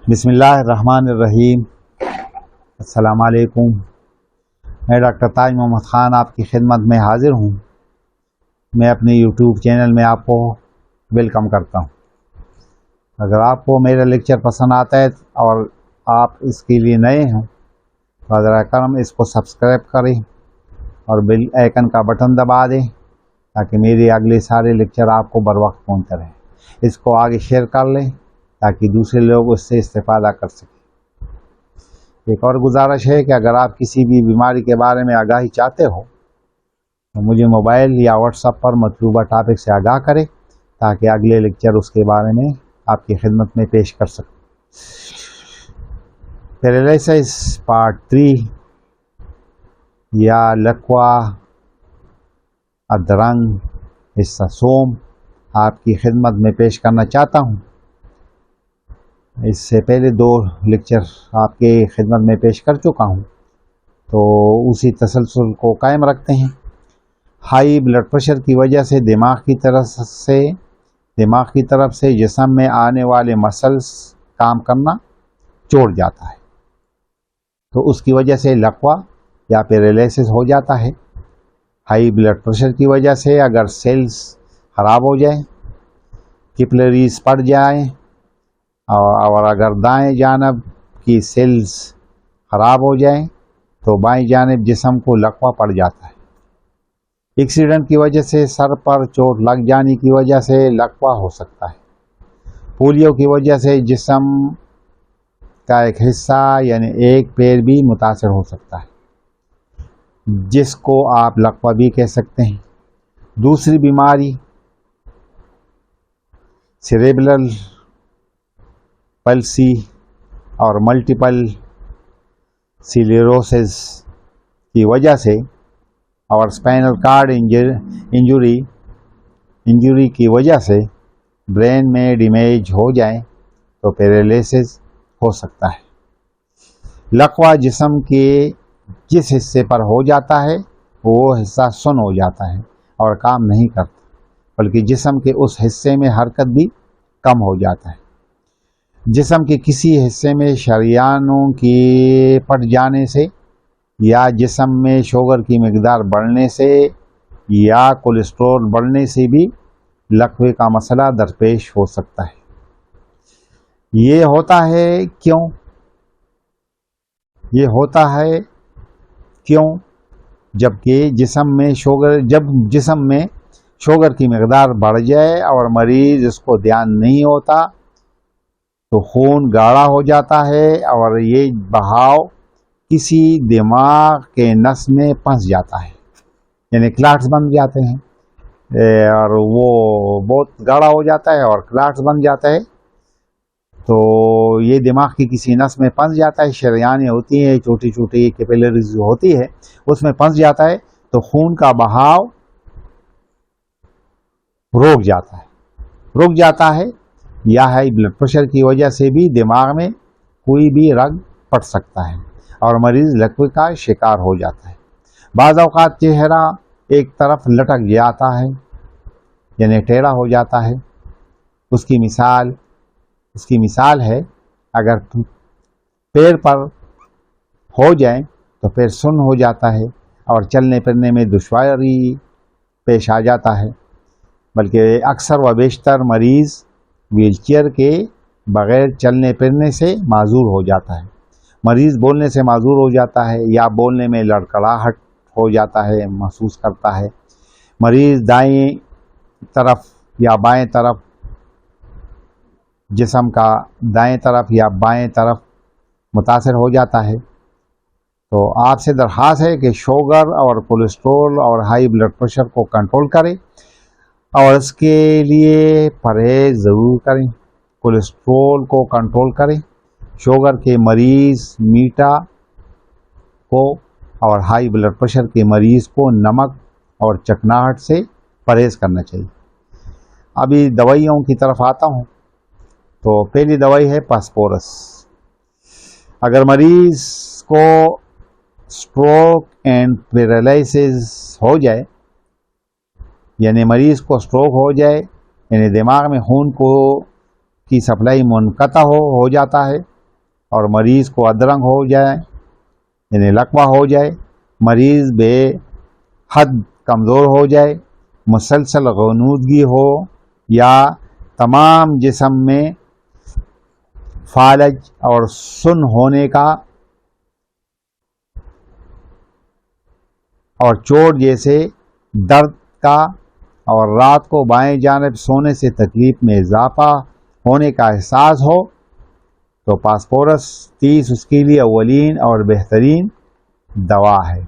بسم اللہ الرحمن الرحیم۔ السلام علیکم۔ میں ڈاکٹر تاج محمد خان آپ کی خدمت میں حاضر ہوں۔ میں اپنے یوٹیوب چینل میں آپ کو ویلکم کرتا ہوں۔ اگر آپ کو میرا لیکچر پسند آتا ہے اور آپ اس کے لیے نئے ہیں تو براہ کرم اس کو سبسکرائب کریں اور بیل آئیکن کا بٹن دبا دیں تاکہ میرے اگلے سارے لیکچر آپ کو بر وقت پہنچتے رہیں۔ اس کو آگے شیئر کر لیں تاکہ دوسرے لوگ اس سے استفادہ کر سکیں۔ ایک اور گزارش ہے کہ اگر آپ کسی بھی بیماری کے بارے میں آگاہی چاہتے ہو تو مجھے موبائل یا واٹس ایپ پر مطلوبہ ٹاپک سے آگاہ کریں تاکہ اگلے لیکچر اس کے بارے میں آپ کی خدمت میں پیش کر سکوں۔ پیرالائسس پارٹ 3 یا لکوا ادرنگ حصہ سوم آپ کی خدمت میں پیش کرنا چاہتا ہوں۔ اس سے پہلے 2 لیکچر آپ کے خدمت میں پیش کر چکا ہوں، تو اسی تسلسل کو قائم رکھتے ہیں۔ ہائی بلڈ پریشر کی وجہ سے دماغ کی طرف سے جسم میں آنے والے مسلز کام کرنا چھوڑ جاتا ہے، تو اس کی وجہ سے لکوا یا پیرالائسس ہو جاتا ہے۔ ہائی بلڈ پریشر کی وجہ سے اگر سیلز خراب ہو جائیں، کیپلریز پڑ جائیں اور اگر دائیں جانب کی سیلز خراب ہو جائیں تو بائیں جانب جسم کو لکوا پڑ جاتا ہے۔ ایکسیڈنٹ کی وجہ سے سر پر چوٹ لگ جانے کی وجہ سے لکوا ہو سکتا ہے۔ پولیو کی وجہ سے جسم کا ایک حصہ یعنی ایک پیر بھی متاثر ہو سکتا ہے، جس کو آپ لکوا بھی کہہ سکتے ہیں۔ دوسری بیماری سیریبرل پلسی اور ملٹیپل سکلیروسس کی وجہ سے اور اسپائنل کارڈ انجری کی وجہ سے برین میں ڈیمیج ہو جائیں تو پیرالائسس ہو سکتا ہے۔ لکوا جسم کے جس حصے پر ہو جاتا ہے وہ حصہ سن ہو جاتا ہے اور کام نہیں کرتا، بلکہ جسم کے اس حصے میں حرکت بھی کم ہو جاتا ہے۔ جسم کے کسی حصے میں شریانوں کے پھٹ جانے سے یا جسم میں شوگر کی مقدار بڑھنے سے یا کولیسٹرول بڑھنے سے بھی لکوے کا مسئلہ درپیش ہو سکتا ہے۔ یہ ہوتا ہے کیوں؟ جبکہ جسم میں شوگر کی مقدار بڑھ جائے اور مریض اس کو دھیان نہیں ہوتا تو خون گاڑھا ہو جاتا ہے اور یہ بہاؤ کسی دماغ کے نس میں پھنس جاتا ہے، یعنی کلاٹس بن جاتے ہیں اور وہ بہت گاڑھا ہو جاتا ہے اور کلاٹس بن جاتا ہے، تو یہ دماغ کی کسی نس میں پھنس جاتا ہے۔ شریانیں ہوتی ہیں، چھوٹی چھوٹی کیپلریز ہوتی ہے، اس میں پھنس جاتا ہے تو خون کا بہاؤ رک جاتا ہے یا ہائی بلڈ پریشر کی وجہ سے بھی دماغ میں کوئی بھی رگ پڑ سکتا ہے اور مریض لکوے کا شکار ہو جاتا ہے۔ بعض اوقات چہرہ ایک طرف لٹک جاتا ہے یعنی ٹیڑھا ہو جاتا ہے۔ اس کی مثال ہے اگر پیر پر ہو جائیں تو پیر سن ہو جاتا ہے اور چلنے پھرنے میں دشواری پیش آ جاتا ہے، بلکہ اکثر و بیشتر مریض ویل چیئر کے بغیر چلنے پھرنے سے معذور ہو جاتا ہے۔ مریض بولنے سے معذور ہو جاتا ہے یا بولنے میں لڑکڑاہٹ ہو جاتا ہے محسوس کرتا ہے۔ مریض دائیں طرف یا بائیں طرف جسم کا دائیں طرف یا بائیں طرف متاثر ہو جاتا ہے۔ تو آپ سے درخواست ہے کہ شوگر اور کولیسٹرول اور ہائی بلڈ پریشر کو کنٹرول کریں اور اس کے لیے پرہیز ضرور کریں۔ کولیسٹرول کو کنٹرول کریں۔ شوگر کے مریض میٹھا کو اور ہائی بلڈ پریشر کے مریض کو نمک اور چکناہٹ سے پرہیز کرنا چاہیے۔ ابھی دوائیوں کی طرف آتا ہوں، تو پہلی دوائی ہے فاسفورس۔ اگر مریض کو اسٹروک اینڈ پیرالائسس ہو جائے، یعنی مریض کو اسٹروک ہو جائے یعنی دماغ میں خون کی سپلائی منقطع ہو جاتا ہے اور مریض کو ادرنگ ہو جائے یعنی لقوہ ہو جائے، مریض بے حد کمزور ہو جائے، مسلسل غنودگی ہو، یا تمام جسم میں فالج اور سن ہونے کا اور چوٹ جیسے درد کا، اور رات کو بائیں جانب سونے سے تکلیف میں اضافہ ہونے کا احساس ہو تو پاسپورس 30 اس کے لیے اولین اور بہترین دوا ہے۔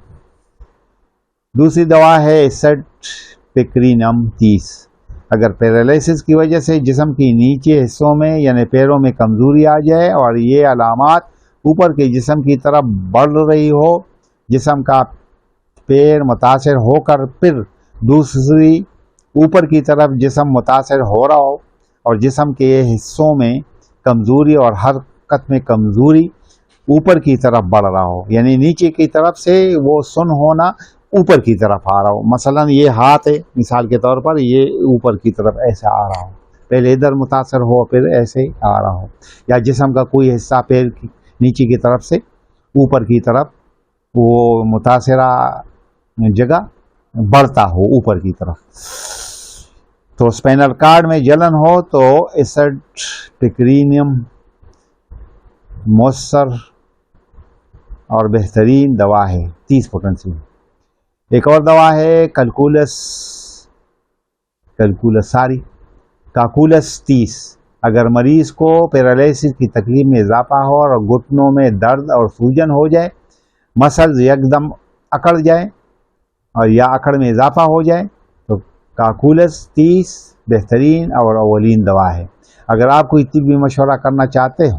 دوسری دوا ہے ایسٹپیکرینم 30۔ اگر پیرالائسس کی وجہ سے جسم کی نیچے حصوں میں یعنی پیروں میں کمزوری آ جائے اور یہ علامات اوپر کے جسم کی طرف بڑھ رہی ہو، جسم کا پیر متاثر ہو کر پھر دوسری اوپر کی طرف جسم متاثر ہو رہا ہو، اور جسم کے حصوں میں کمزوری اور حرکت میں کمزوری اوپر کی طرف بڑھ رہا ہو، یعنی نیچے کی طرف سے وہ سن ہونا اوپر کی طرف آ رہا ہو، مثلا یہ ہاتھ ہے مثال کے طور پر، یہ اوپر کی طرف ایسے آ رہا ہو، پہلے ادھر متاثر ہو پھر ایسے آ رہا ہو، یا جسم کا کوئی حصہ پیر کی نیچے کی طرف سے اوپر کی طرف وہ متاثرہ جگہ بڑھتا ہو اوپر کی طرف، تو اسپینل کارڈ میں جلن ہو تو ایسٹپیکرینم مؤثر اور بہترین دوا ہے، 30 پوٹنسی۔ ایک اور دوا ہے کاکولس 30۔ اگر مریض کو پیرالائسس کی تکلیف میں اضافہ ہو اور گھٹنوں میں درد اور سوجن ہو جائے، مسلز یکدم اکڑ جائے اور یا اکڑ میں اضافہ ہو جائے تو کاکولس 30 بہترین اور اولین دوا ہے۔ اگر آپ کوئی طبی مشورہ کرنا چاہتے ہو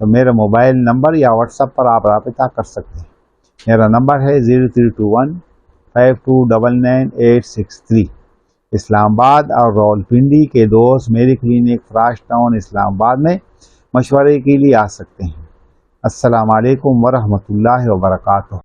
تو میرا موبائل نمبر یا واٹس ایپ پر آپ رابطہ کر سکتے ہیں۔ میرا نمبر ہے 0321529863۔ اسلام آباد اور راولپنڈی کے دوست میری کلینک فراش ٹاؤن اسلام آباد میں مشورے کے لیے آ سکتے ہیں۔ السلام علیکم ورحمۃ اللہ وبرکاتہ۔